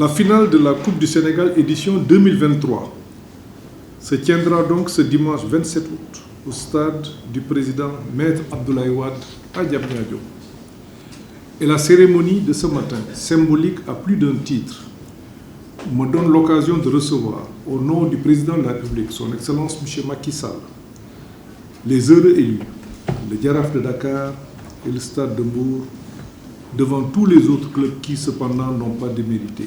La finale de la Coupe du Sénégal édition 2023 se tiendra donc ce dimanche 27 août au stade du président Maître Abdoulaye Wade à Diamniadio. Et la cérémonie de ce matin, symbolique à plus d'un titre, me donne l'occasion de recevoir, au nom du président de la République, son Excellence M. Macky Sall, les heureux élus, le Jaraaf de Dakar et le Stade de Mbour, devant tous les autres clubs qui, cependant, n'ont pas démérité.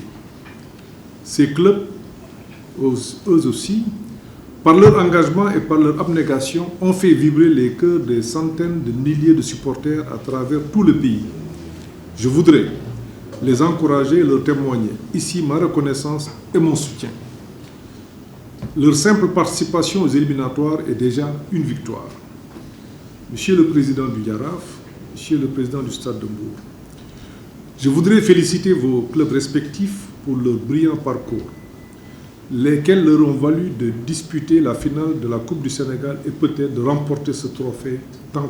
Ces clubs, eux aussi, par leur engagement et par leur abnégation, ont fait vibrer les cœurs des centaines de milliers de supporters à travers tout le pays. Je voudrais les encourager et leur témoigner ici ma reconnaissance et mon soutien. Leur simple participation aux éliminatoires est déjà une victoire. Monsieur le Président du Jaraaf, Monsieur le Président du Stade de Mbour, je voudrais féliciter vos clubs respectifs pour leur brillant parcours, lesquels leur ont valu de disputer la finale de la Coupe du Sénégal et peut-être de remporter ce trophée tant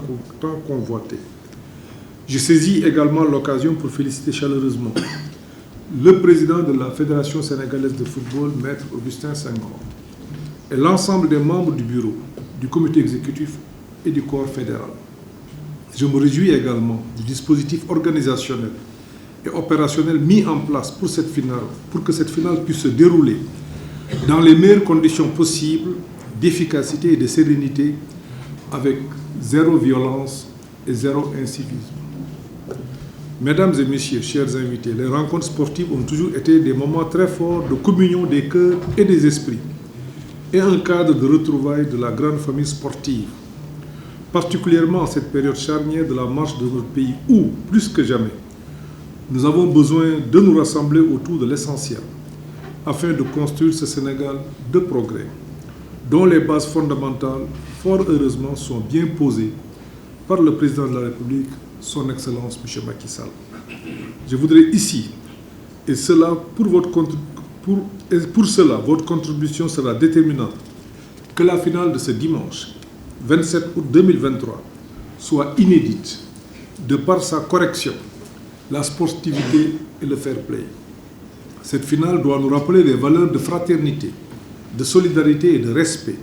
convoité. Je saisis également l'occasion pour féliciter chaleureusement le président de la Fédération sénégalaise de football, Maître Augustin Senghor, et l'ensemble des membres du bureau, du comité exécutif et du corps fédéral. Je me réjouis également du dispositif organisationnel et opérationnel mis en place pour cette finale, pour que cette finale puisse se dérouler dans les meilleures conditions possibles d'efficacité et de sérénité, avec zéro violence et zéro incivisme. Mesdames et messieurs, chers invités, les rencontres sportives ont toujours été des moments très forts de communion des cœurs et des esprits, et un cadre de retrouvailles de la grande famille sportive, particulièrement en cette période charnière de la marche de notre pays où, plus que jamais, nous avons besoin de nous rassembler autour de l'essentiel afin de construire ce Sénégal de progrès, dont les bases fondamentales, fort heureusement, sont bien posées par le président de la République, son Excellence M. Macky Sall. Je voudrais ici, et pour cela, votre contribution sera déterminante, que la finale de ce dimanche, 27 août 2023, soit inédite de par sa correction, la sportivité et le fair play. Cette finale doit nous rappeler les valeurs de fraternité, de solidarité et de respect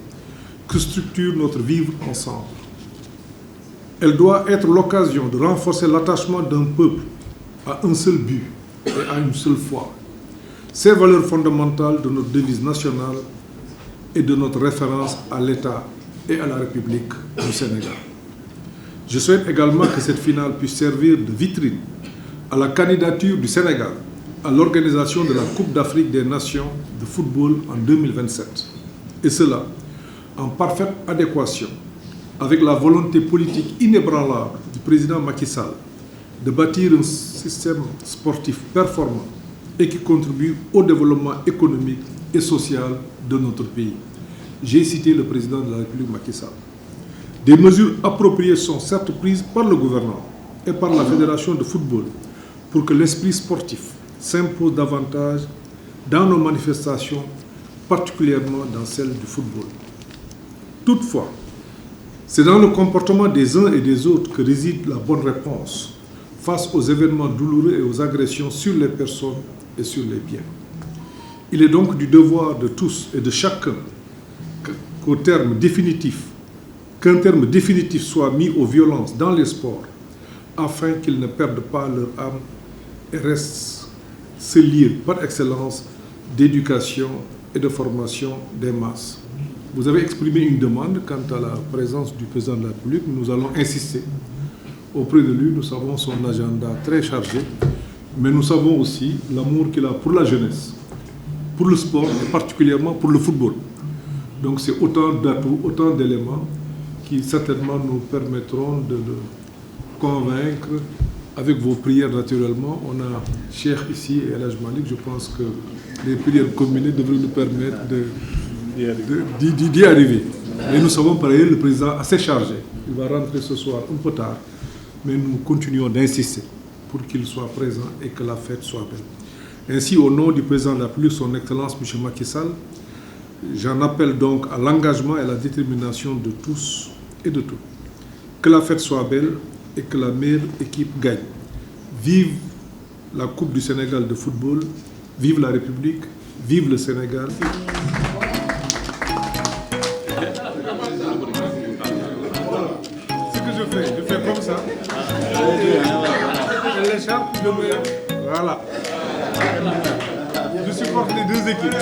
que structure notre vivre ensemble. Elle doit être l'occasion de renforcer l'attachement d'un peuple à un seul but et à une seule foi. Ces valeurs fondamentales de notre devise nationale et de notre référence à l'État et à la République du Sénégal. Je souhaite également que cette finale puisse servir de vitrine à la candidature du Sénégal à l'organisation de la Coupe d'Afrique des Nations de football en 2027. Et cela en parfaite adéquation avec la volonté politique inébranlable du président Macky Sall de bâtir un système sportif performant et qui contribue au développement économique et social de notre pays. J'ai cité le président de la République Macky Sall. Des mesures appropriées sont certes prises par le gouvernement et par la Fédération de football pour que l'esprit sportif s'impose davantage dans nos manifestations, particulièrement dans celle du football. Toutefois, c'est dans le comportement des uns et des autres que réside la bonne réponse face aux événements douloureux et aux agressions sur les personnes et sur les biens. Il est donc du devoir de tous et de chacun qu'un terme définitif soit mis aux violences dans les sports afin qu'ils ne perdent pas leur âme et restent ce lieu par excellence d'éducation et de formation des masses. Vous avez exprimé une demande quant à la présence du président de la République. Nous allons insister auprès de lui. Nous savons son agenda très chargé, mais nous savons aussi l'amour qu'il a pour la jeunesse, pour le sport et particulièrement pour le football. Donc c'est autant d'atouts, autant d'éléments qui certainement nous permettront de le convaincre. Avec vos prières, naturellement, on a Cheikh ici et El Hadj Malick. Je pense que les prières combinées devraient nous permettre d'y arriver. Et nous savons par ailleurs le président assez chargé. Il va rentrer ce soir un peu tard, mais nous continuons d'insister pour qu'il soit présent et que la fête soit belle. Ainsi, au nom du président de la République, son Excellence M. Macky Sall, j'en appelle donc à l'engagement et à la détermination de tous et de toutes. Que la fête soit belle et que la meilleure équipe gagne. Vive la Coupe du Sénégal de football, Vive la République, vive le Sénégal. Ce que je fais comme ça. Et l'écharpe, je me... Voilà. Je supporte les deux équipes.